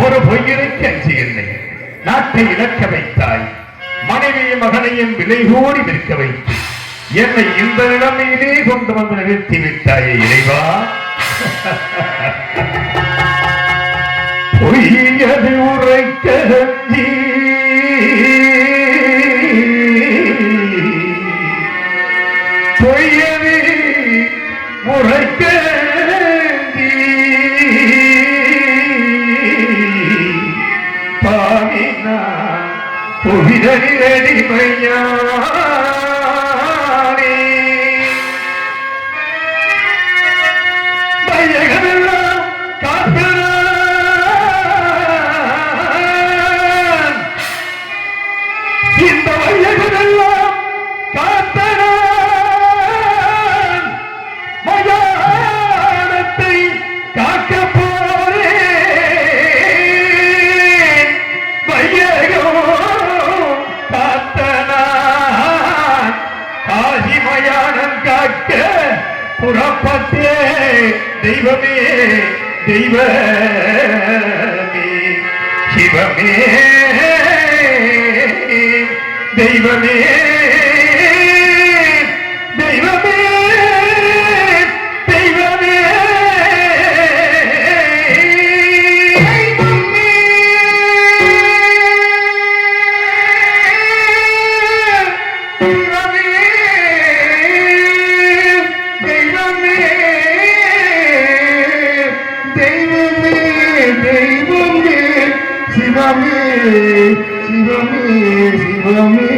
ஒரு பொய்யினைக்கு அஞ்சியில்லை. நாட்டை இழக்க வைத்தாய், மனைவியும் மகனையும் விலை கோடி விற்க வைத்து என்னை இந்த நிலைமையிலே கொண்டு வந்து நிறுத்தி விட்டாயே இறைவா. பொய்யது உரைக்க பொய்யது உரைக்க புவிதனிலடிமையா மையகமெல்லாம் காத்தனான், இந்த மையகமெல்லாம் காத்தனான், மயானத்தை காக்க போறேன். மையகம் காக்க புறப்பட்டே தெய்வமே தெய்வமே சிவமே தெய்வமே தெய்வமே தெய்வமே சிவமே சிவமே சிவமே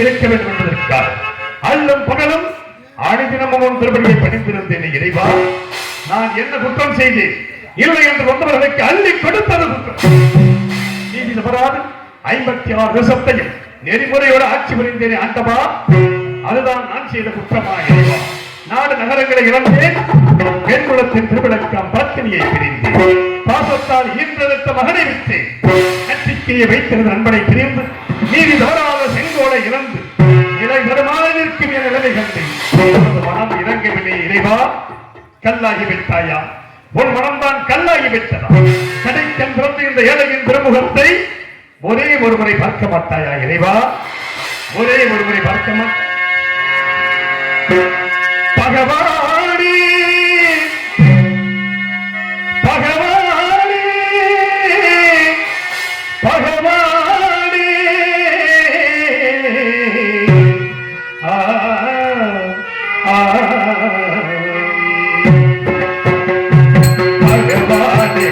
இருக்க வேண்டும் என்பதற்காக அல்லும் பகலும் ஆணிதினமும் திருப்பதியை படித்திருந்தேன். இறைவா, நான் என்ன குற்றம் செய்தேன்? இல்லை என்று வந்தவர்களுக்கு அள்ளி கொடுத்தது குற்றம். நீதி தவறாது 56 தேசத்தையும் நெறிமுறையோடு ஆட்சி புரிந்தேனே ஆண்டவா, அதுதான் நான் செய்த குற்றமா? இறைவா, நாடு நகரங்களை இழந்தேன். பெண் குலத்தின் திருவிழக்கம் பத்தினியை பிரிந்தேன். பாசத்தால் ஈன்றெடுத்த மகனை விட்டேன். கட்சிக்கையை வைத்திருந்த நண்பனை பிரிந்து நீதி தவறாத செங்கோலை இழந்து இலை வருமான நிற்கும் என நிலைமை கண்டேன். மனம் இறங்கவில்லை. இறைவா, கல்லாகி விட்டாயா? உன் மனம்தான் கல்லாகி விட்டதா? கடைக்கண் பிறந்த இந்த ஏழையின் திருமுகத்தை ஒரே ஒரு முறை பார்க்க மாட்டாயா? இறைவா, ஒரே ஒரு முறை பார்க்க மாட்டாய்? பகவானே, பகவானே, பகவானே, ஆ ஆ பகவானே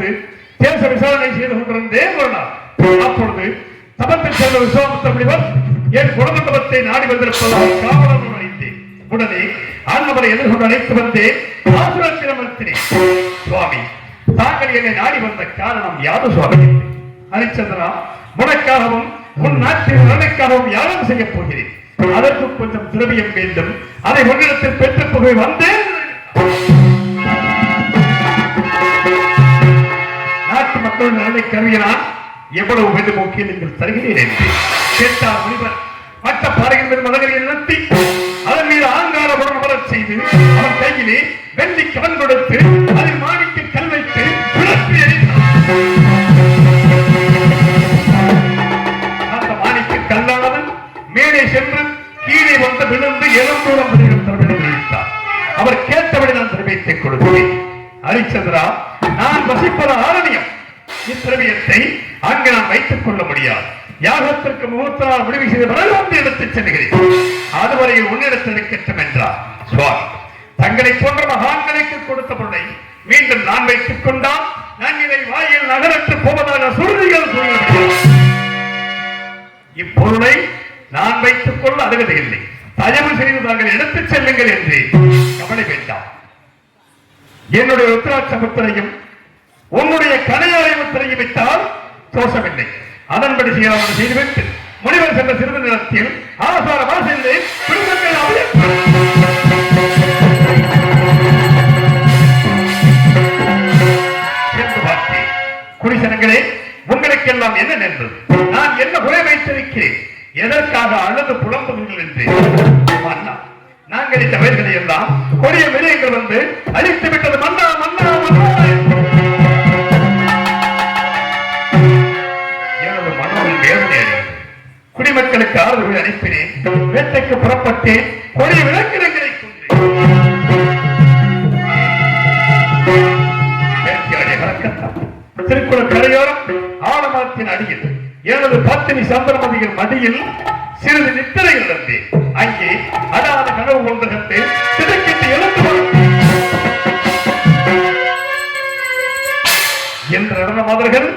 வந்து தேச விசாரணை செய்து கொண்டிருந்தேன் ஒரு நாள். அப்பொழுது தபத்தில் சென்ற விஸ்வாமித்திர முனிவர் என் குலமண்டபத்தை நாடி வந்திருப்பதால் காவலன் அழைத்தேன். உடனே ஆண்டவரை எதிர்கொண்டு அழைத்து வந்தேன். ஆசுரத்திரமர்த்தினேன். சுவாமி, தாங்கள் என்னை நாடி வந்த காரணம் யாது சுவாமி? ஹரிச்சந்திரா, உனக்காகவும் உன் நாட்டின் நலனுக்காகவும் யாரும் செய்ய போகிறேன். அதற்கு கொஞ்சம் திரவியம் வேண்டும். அதை உன்னிடத்தில் பெற்று போக வந்தேன். நாட்டு மக்கள் நலனை கருவினான். எவ்வளவு வேண்டும் முக்கியம் நீங்கள் தருகிறேன் என்று கேட்டார் முனிவர். மற்ற பாறைகள் மீது மதகரியை நிறுத்தி அதன் மீது ஆங்காரபுரம் அமரச் செய்து அவன் கையிலே வெள்ளி கவன் கொடுத்து அதில் மாணிக்க கல் வைத்து விளக்கு எறிந்தார். அந்த மாணிக்க கல்லானது மேலே சென்று கீழே வந்து விழுந்து எழுந்தூரம் விழித்தார். அவர் கேட்டபடி நான் திரவியத்தை கொடுத்தேன். ஹரிச்சந்திரா, நான் வசிப்பது ஆரண்யம். இத்திரவியத்தை அங்கு நான் வைத்துக் கொள்ள முடியாது. யாகத்திற்கு முகூர்த்தனால் முடிவு செய்த பிறகு வந்து எடுத்துச் செல்கிறேன். அதுவரையில் உன்னிடத்தில் இருக்கட்டும் என்றார். சுவாமி, தங்களை போன்ற மகான்களுக்கு கொடுத்த பொருளை மீண்டும் நான் வைத்துக் கொண்டால் நான் இதை வாயில் நகரற்று போவதாக சுருதிகள் கூறினார். இப்பொருளை நான் வைத்துக் கொள்ள அருகதை இல்லை. தயவு செய்து தாங்கள் எடுத்துச் செல்லுங்கள் என்று கவலை வேண்டாம். என்னுடைய உத்தராட்சமுத்திரையும் உன்னுடைய கனையாளையும் தெரிவித்தால் தோஷமில்லை. அதன்படி செய்துவிட்டு முனிவர் சென்ற சிறிது நேரத்தில் ஆசார வாசலிலே குடிசனங்களே, உங்களுக்கெல்லாம் என்ன நேர்ந்தது? நான் என்ன குறை வைத்திருக்கிறேன்? எதற்காக அழுது புலம்புங்கள் என்று மன்னா, நாங்கள் இந்த வயல்களை எல்லாம் கொடிய மிருகங்கள் வந்து அழித்து விட்டது. மன்னா மன்னா மன்னா, குடிமக்களுக்கு ஆதரவு அனுப்பினேன். வேட்டைக்கு புறப்பட்டேன். கொடிய விலங்கினங்களை திருக்குள கரையோரம் ஆலமரத்தின் அடியில் எனது பத்தினி சந்திரமதியின் மடியில் சிறிது நித்திரையில் இருந்தேன். அங்கே அடாத கனவு ஒன்று கண்டு திடுக்கிட்டு எழுந்து என்று நடந்த மாதர்கள்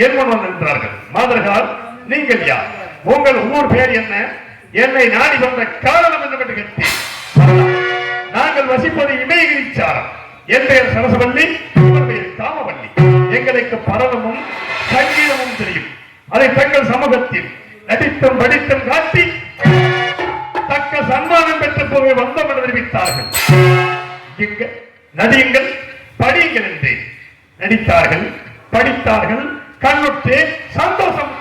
என் முன் வந்திருக்கிறார்கள். மாதர்கள், நீங்கள் யார்? உங்கள் ஊர் பேர் என்ன? என்னை நாடி வந்த காரணம் என்னவென்று கேட்டேன். நாங்கள் வசிப்பது இமயகிரிச்சாரம். என் பெயர் சரசவல்லி, உங்கள் பெயர் காமவல்லி. எங்களுக்கு பரவமும் சங்கீதமும் தெரியும். அதை தங்கள் சமூகத்தில் நடித்தும் படித்தும் காட்டி தக்க சன்மானம் பெற்று போக வந்தோம் என்று தெரிவித்தார்கள். நடியுங்கள், படியுங்கள் என்று நடித்தார்கள், படித்தார்கள். கண்ணுற்றே சந்தோஷம்.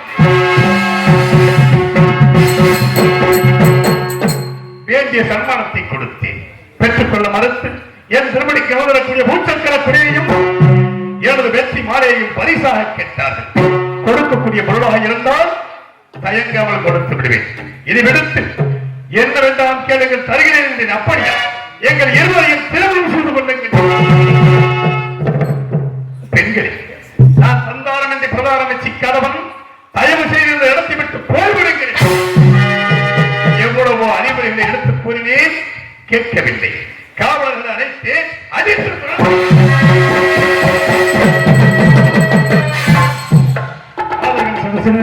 வேண்டிய சன்மானத்தை கொடுத்தேன். பெற்றுக்கொள்ள மறுத்து என் திருமணிக்கு அவதரக்கூடிய பூச்சக்கர குறையையும் எனது வெற்றி மாலையையும் பரிசாக கேட்டார்கள். கொடுக்கக்கூடிய பொருளாக இருந்தால் தயங்காமல் கொடுத்து விடுவேன். இதை விடுத்து என்ன வேண்டாம் கேளுங்கள், தருகிறேன் என்றேன். அப்படியா? எங்கள் இருவரையும் திருமணம் செய்து கொள்ளுங்கள். பெண்களே, நான் சந்தானம் என்று பிரதாரம் வச்சிக்காதவன் தயவு செய்து இடத்தை விட்டு போய்விடுகிறேன். எவ்வளவோ அறிவுரைகளை எடுத்துக் கூறினேன், கேட்கவில்லை. காவலர்களை அழைத்து அதிர்த்து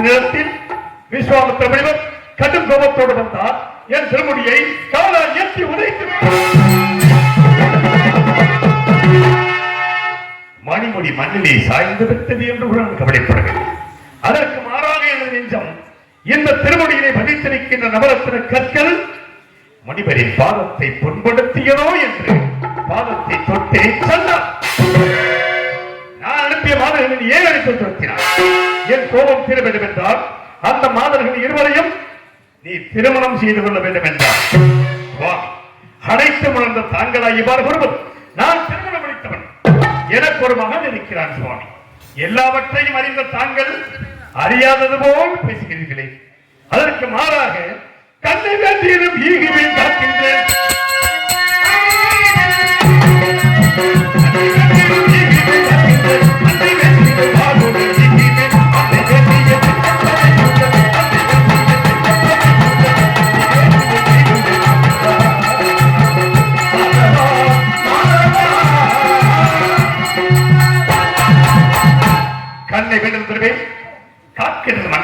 நேரத்தில் விஸ்வாமித்திர முனிவர் கடும் கோபத்தோடு வந்தார். என் திருமுடியை காலால் ஏற்றி உதைத்து மணிமுடி மண்ணிலே சாய்ந்து விட்டது என்று கூட கவலைப்படவில்லை. அதற்கு மாறாக எனது நெஞ்சம் இந்த திருமுடியிலே பதித்திருக்கின்ற நவரத்தின கற்கள் முனிவரின் பாதத்தை புண்படுத்தியதோ என்று பாதத்தை தொட்டே சொன்னார். நான் அனுப்பிய மாதர்களின் ஏன் அனுப்பி துரத்தினார்? என் கோபம் தீர வேண்டும் என்றால் அந்த மாதர்கள் இருவரையும் நீ திருமணம் செய்து கொள்ள வேண்டும் என்றார். அனைத்து உணர்ந்த தாங்களாய் இவ்வாறு கூறுவது, நான் திருமணம் முடித்தவன், எனக்கு ஒரு மகன் இருக்கிறான் சுவாமி. எல்லாவற்றையும் அறிந்த தாங்கள் அறியாதது போல் பேசுகிறீர்களே. அதற்கு மாறாக கண்ணை வேண்டியிலும் ஈகுவை காக்கின்றேன்.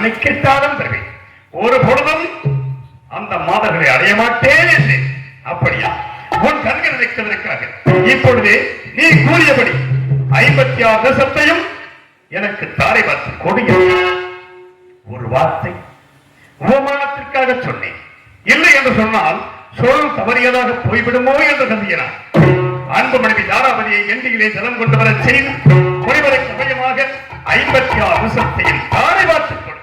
மண்ணை கேட்டாலும் தருவேன். ஒரு பொழுதும் அந்த மாதர்களை அடைய மாட்டேன் என்று. அப்படியா? உன் கண்கள் நினைத்ததற்காக இப்பொழுது நீ கூறியபடி 56 தேசத்தையும் எனக்கு தாரை பார்த்து கொடுங்க. ஒரு வார்த்தை உபமானத்திற்காக சொன்னேன். இல்லை என்று சொன்னால் சொல் தவறியதாக போய்விடுமோ என்று கருதினான். அன்பு மனைவி தாராபதியை எண்டியிலே ஜலம் கொண்டு வர செய்து முனிவரை சமயமாக 56 தேசத்தையும் தாரை பார்த்துக் கொடு.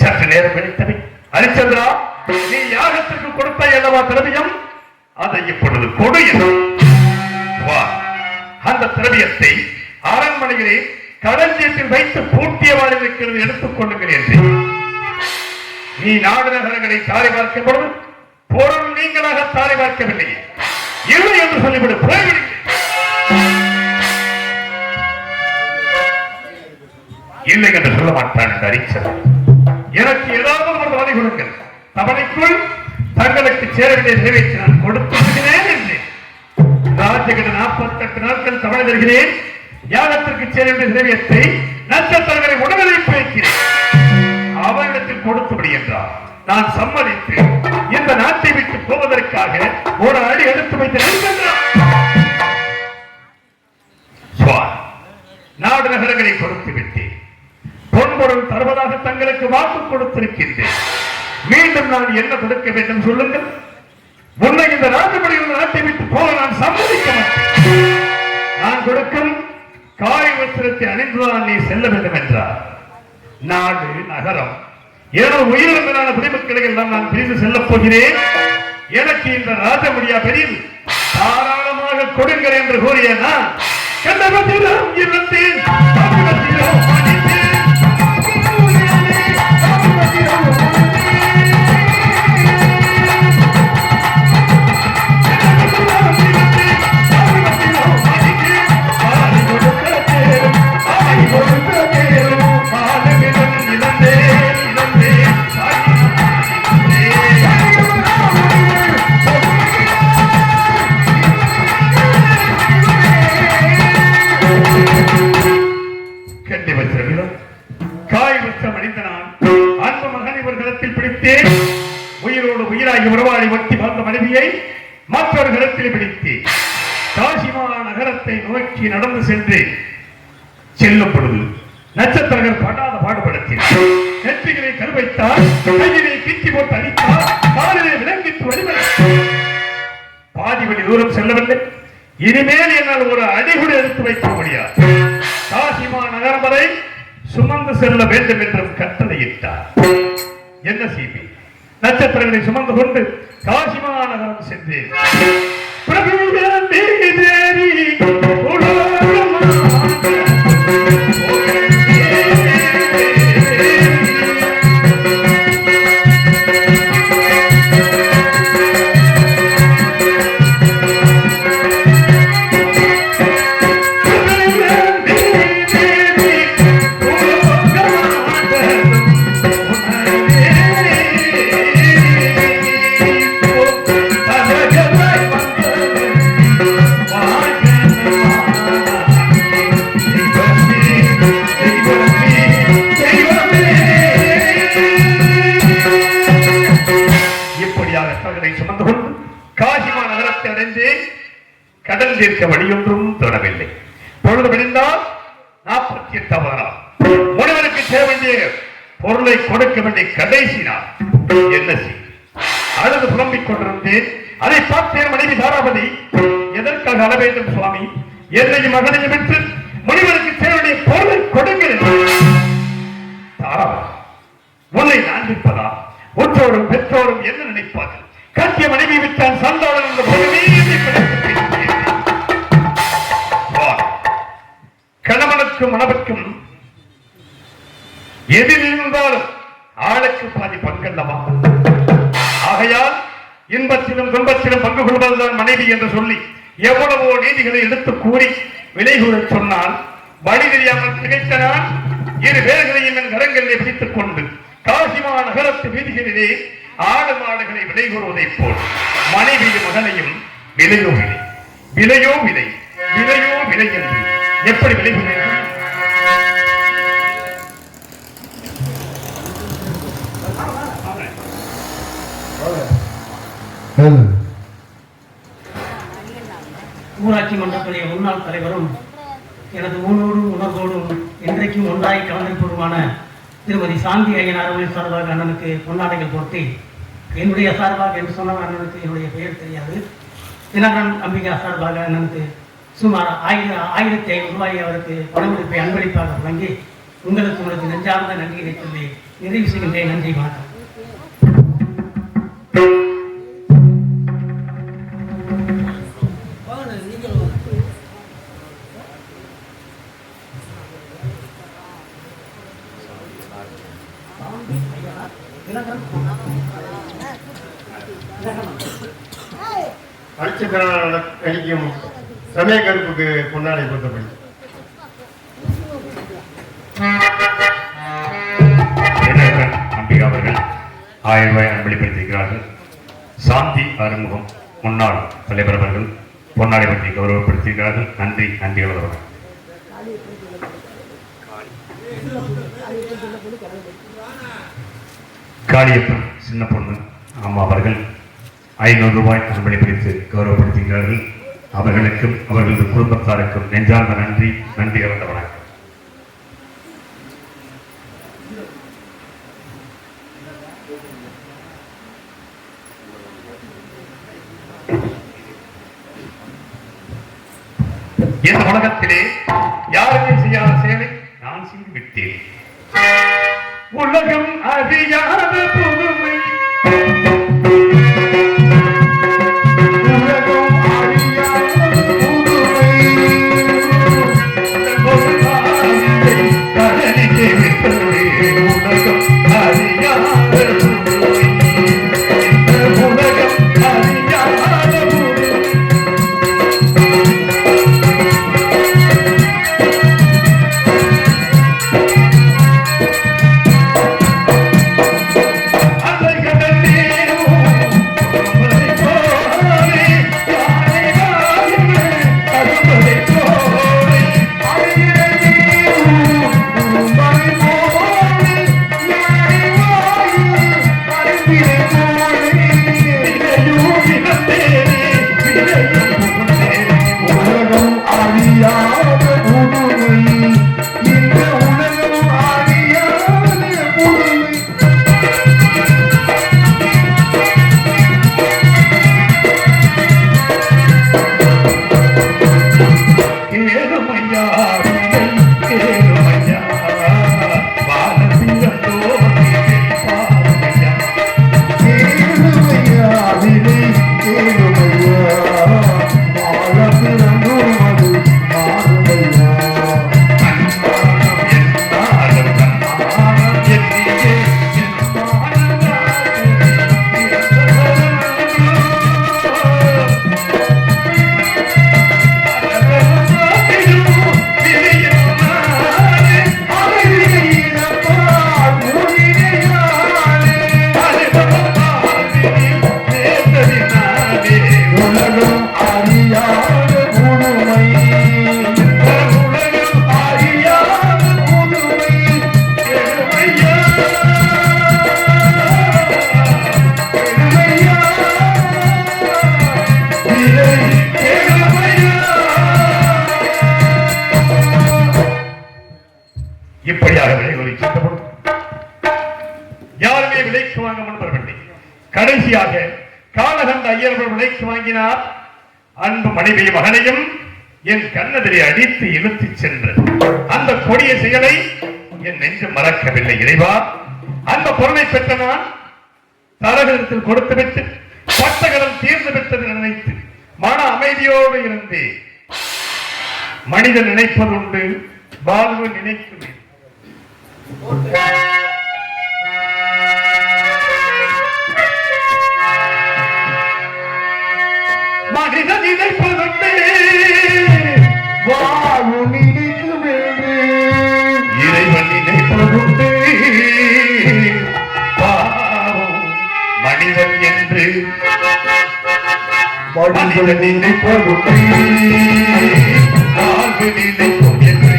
சற்று நேரம் கிடைத்தவை. ஹரிச்சந்திரா, நீ யாகத்திற்கு கொடுத்தாய் அல்லவா திரவியம், அதை இப்பொழுது கொடு. அந்த திரவியத்தை அரண்மனையிலே களஞ்சியத்தில் வைத்து பூட்டியவாறு இருக்கிறது, எடுத்துக் கொள்ளுங்கள் என்று. நீ நாடு நகரங்களை தாரை பார்க்கும் பொழுது பொருள் நீங்களாக தாரை பார்க்கவில்லையே, இல்லை என்று சொல்லிவிடு. இல்லை என்று சொல்ல மாட்டான் என்று அறிச்சது. எனக்கு ஏதாவது ஒரு வழி கொடுங்கள், தவணைக்குள் தங்களுக்கு சேர வேண்டிய நிறைவேற்றி நான் கொடுத்திருக்கிறேன் என்று. ராஜகிட 48 நாட்கள் தவணை தருகிறேன். யாகத்திற்கு சேர வேண்டிய நிறைவேற்றை நட்சத்திரங்களை உடனே வைக்கிறேன். அவரிடத்தில் கொடுத்துவிடு என்றார். நான் சம்மதித்து இந்த நாட்டை விட்டு போவதற்காக ஒரு அடி எடுத்து வைத்து நாடு நகரங்களை கொடுத்து விட்டேன். பொன்பொருள் தருவதாக தங்களுக்கு வாக்கு கொடுத்திருக்கின்றேன். மீண்டும் நான் என்ன கொடுக்க வேண்டும் சொல்லுங்கள். முன்னை இந்த ராஜபடியில் நாட்டை விட்டு போக நான் சம்மதிக்க மாட்டேன். நான் கொடுக்கும் காய் வஸ்திரத்தை அணிந்துதான் நீ செல்ல வேண்டும் என்றார். நாடு நகரம் ஏதோ உயிரிழந்த குடிமக்களை எல்லாம் நான் பிரிந்து செல்லப் போகிறேன். எனக்கு இந்த ராஜமுடியா பெரியது, தாராளமாக கொடுங்கள் என்று கூறிய நான் உயிரோடு உயிராகி உறவாடி ஒட்டி வந்த மனைவியை மற்றொரு கரத்தில் பிடித்து காசிமா நகரத்தை நோக்கி நடந்து சென்று செல்லும் பொழுது நட்சத்திரங்கள் படாத பாடுபடுத்தினார். நெற்றிகளை கருவைத்தார், கையிலே கிட்டி போட்டு அடித்தார், காலிலே விலங்கிட்டு வடிவ பாதி வழி தூரம் செல்லவில்லை. இனிமேல் என்னால் ஒரு அடிகுடி எடுத்து வைக்க முடியாது. காசிமா நகரம் வரை சுமந்து செல்ல வேண்டும் என்றும் கட்டளையிட்டார். என்ன செய்வேன்? நட்சத்திரங்களை சுமந்து கொண்டு காசிமா நகரம் சென்றேன். கடல் தீர்க்க வழியொன்றும் தொடவில்லை. பொழுது விடிந்தால் 48வது நாள் முனிவருக்கு சேர வேண்டிய பொருளை கொடுக்க வேண்டிய கடைசி நாள். என்ன செய் அழுது புலம்பிக் கொண்டிருந்தேன். அதை பார்த்தேன் மனைவி தாராபதி. எதற்காக அழ வேண்டும் சுவாமி? என்னையும் மகனையும் விட்டு முனிவருக்கு சேர வேண்டிய பொருளை கொடுங்கள். தாராபதி, உன்னை நான் விற்பதா? உற்றோரும் பெற்றோரும் என்ன நினைப்பார்கள்? கட்டிய மனைவி விட்டான் சந்தானம் என்ற பொருளே கணவனுக்கும் மனவர்க்கும் எதில் இருந்தாலும் ஆளுக்கு பாதி பங்கல்லவா? ஆகையால் இன்பத்திலும் துன்பத்திலும் பங்கு கொள்வதுதான் மனைவி என்று சொல்லி எவ்வளவோ நீதிகளை எடுத்து கூறி விலை கூற சொன்னால் வழி தெரியாமல் திகைத்த நான் இரு வேர்களையும் என் கரங்களிலே பிடித்துக் கொண்டு காசிமா நகரத்து வீதிகளிலே ஆடு மாடுகளை விலை கூறுவதைப் போல் மனைவியும் மகனையும் விலையோ விலை, விலையோ விலை, விலையோ விலை என்று எப்படி விலை கூறுவீர்கள்? முன்னாள் தலைவரும் எனது ஊனோடும் உணர்வோடும் இன்றைக்கும் ஒன்றாய் கலந்திருப்பதுமான திருமதி சாந்தி ஐயனார் அவர்கள் சார்பாக அண்ணனுக்கு பொன்னாடைகள் போர்த்தி, என்னுடைய சார்பாக என்று சொன்ன அண்ணனுக்கு என்னுடைய பெயர் தெரியாது, தினகரன் அம்பிகா சார்பாக அண்ணனுக்கு சுமார் 1500 ரூபாய் அவருக்கு பணமுடிப்பை அன்பளிப்பாக வழங்கி உங்களுக்கு நெஞ்சார்ந்த நன்றியை சொல்லி நிறைவு செய்கின்றேன். நன்றி, வணக்கம். அரிச்சந்திரன் கழிக்கும் சமய கருப்புக்கு பொன்னாடை பொருத்தப்படி அம்பிகா அவர்கள் 1000 ரூபாய் அன்பளிப்படுத்தியிருக்கிறார்கள். சாந்தி அறுமுகம் முன்னாள் தலைவர் அவர்கள் பொன்னாடை பற்றி கௌரவப்படுத்தியிருக்கிறார்கள். நன்றி, நன்றிகள் அவர்கள். காளியப்பன் சின்ன பொண்ணு அம்மா அவர்கள் 500 ரூபாய் அன்பளிப்படுத்தி கௌரவப்படுத்துகிறார்கள். அவர்களுக்கும் அவர்களது குடும்பத்தாருக்கும் நெஞ்சார்ந்த நன்றி, நன்றி கலந்த வணக்கம். இந்த உலகத்திலே யாருமே செய்யாத செயலை நான் செய்து விட்டேன். உலகம் அறியாத புதுமை, இப்படியாக விலைகளை சட்டப்படும். யாருமே விலைக்கு வாங்க முன்வரவில்லை. கடைசியாக காலகண்ட ஐயர்கள் விலைக்கு வாங்கினார். அன்பு மனைவி மகனையும் என் கண்ணெதிரை அடித்து இழுத்துச் சென்றது. அந்த கொடிய செயலை என் நெஞ்சு மறக்கவில்லை. இறைவா, அந்த பொருளை பெற்ற நான் தரகத்தில் கொடுத்துவிட்டு பட்டகரம் தீர்ந்து விட்டது நினைத்து மன அமைதியோடு இருந்தே மனிதன் நினைப்பதுண்டு, வாழ்வு நினைக்கும். மனிதன் நினைப்பதுண்டு, வாழ்வு நினைக்கும். இறைவன் நினைப்பதுண்டு, மனிதன் என்று மனிதன் நினைப்பதுண்டு, வாழ்வு நினைக்கும் என்று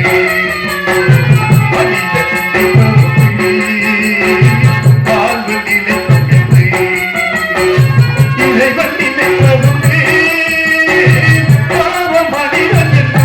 மனிதன் நினைப்பதுண்டு, வாழ்வு நினைக்கும் என்று இறைவன் நினைப்பதுண்டு, மனிதன் என்று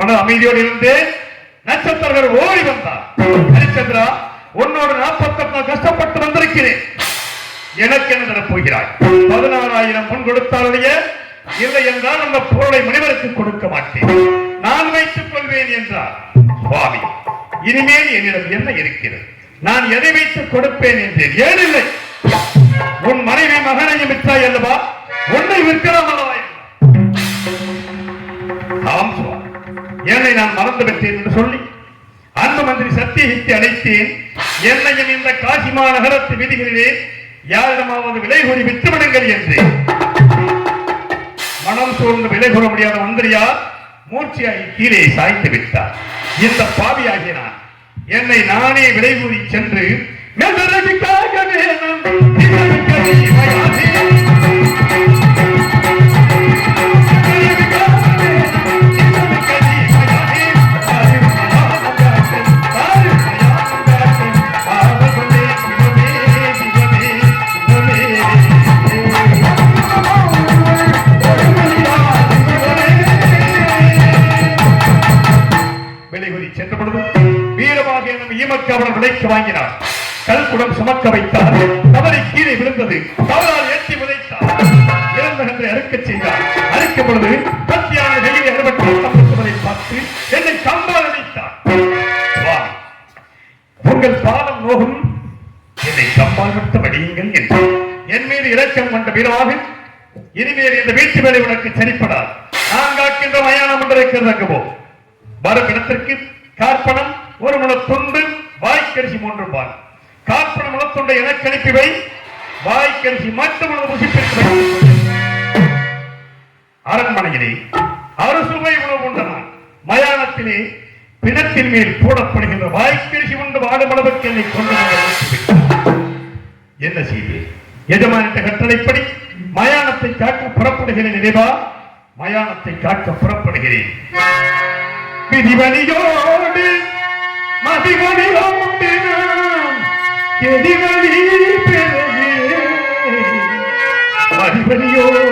மன அமைதியோடு இருந்து நட்சத்திரங்கள் ஓடி வந்தார். ஹரிச்சந்திரா, உன்னோடு 48 கஷ்டப்பட்டு வந்திருக்கிறேன். எனக்கு என்ன தரப்போகிறாய்? 16,000 பொன் கொடுத்தாலுடைய இல்லை என்றால் அந்த பொருளை முனிவருக்கு கொடுக்க மாட்டேன், நான் வைத்துக் கொள்வேன் என்றார். சுவாமி, இனிமேல் என்னிடம் என்ன இருக்கிறது? நான் எதை வைத்துக் கொடுப்பேன் என்றேன். ஏனில்லை, உன் மனைவி மகனையும் விற்றாய் அல்லவா, உன்னை விற்கலாம் அல்லவா? ஆம் சுவாமி, என்னை நான் மறந்து விட்டேன் என்று சொல்லி அன்பு மந்திரி சத்தியகித்தை அழைத்தேன். என்னையும் இந்த காசி மாநகரத்து விதிகளிலே யாரிடமாவது விலை கூறி விட்டுவிடுங்கள் என்று. மனம் சூழ்ந்து விலை கூற முடியாத மந்திரியார் மூர்ச்சியாகி கீழே சாய்ந்து விட்டார். இந்த பாவியாகிய நான் என்னை நானே விலை கூறி சென்று அவர்கள் விலைக்கு வாங்கினார். கல்குடம் சுமக்க வைத்தார். தவறை கீழே விழுந்தது. தவறால் எட்டி உதைத்தார். இறந்தகத்தை அறுக்கச் செய்தார். அறுக்கும் பொழுது பத்தியான வெளியே அறுபட்டு பார்த்து என்னை கம்பால் அடித்தார். உங்கள் பாதம் நோகும், என்னை கம்பால் விட்டு வடியுங்கள் என்று என் மீது இரக்கம் கொண்ட வீரமாக, இனிமேல் இந்த வீட்டு வேலை உனக்கு சரிப்படாது. நான் காக்கின்ற மயானம் ஒன்று இருக்கிறது. வரும் இடத்திற்கு கார்பணம் 1 முழ துண்டு, வாய்க்கரிசி 3 பால். கார்பண முளத்துண்டை எனக்கு அனுப்பிவை, வாய்க்கரிசி மட்டும் அரண்மனையிலே அறுசுவை உணவு உண்டனான். மயானத்திலே பிணத்தின் மேல் போடப்படுகின்ற வாய்க்கரிசி உண்டு வாடும் அளவுக்கு என்னை கொண்டு என்ன செய்தேன்? எஜமானிட்ட கட்டளைப்படி மயானத்தை காக்க புறப்படுகிறேன். நினைவா, மயானத்தை காக்க புறப்படுகிறேன். விதிவலியோடு மதிவலியோடு எதிவலி பெருகே மதிவலியோடு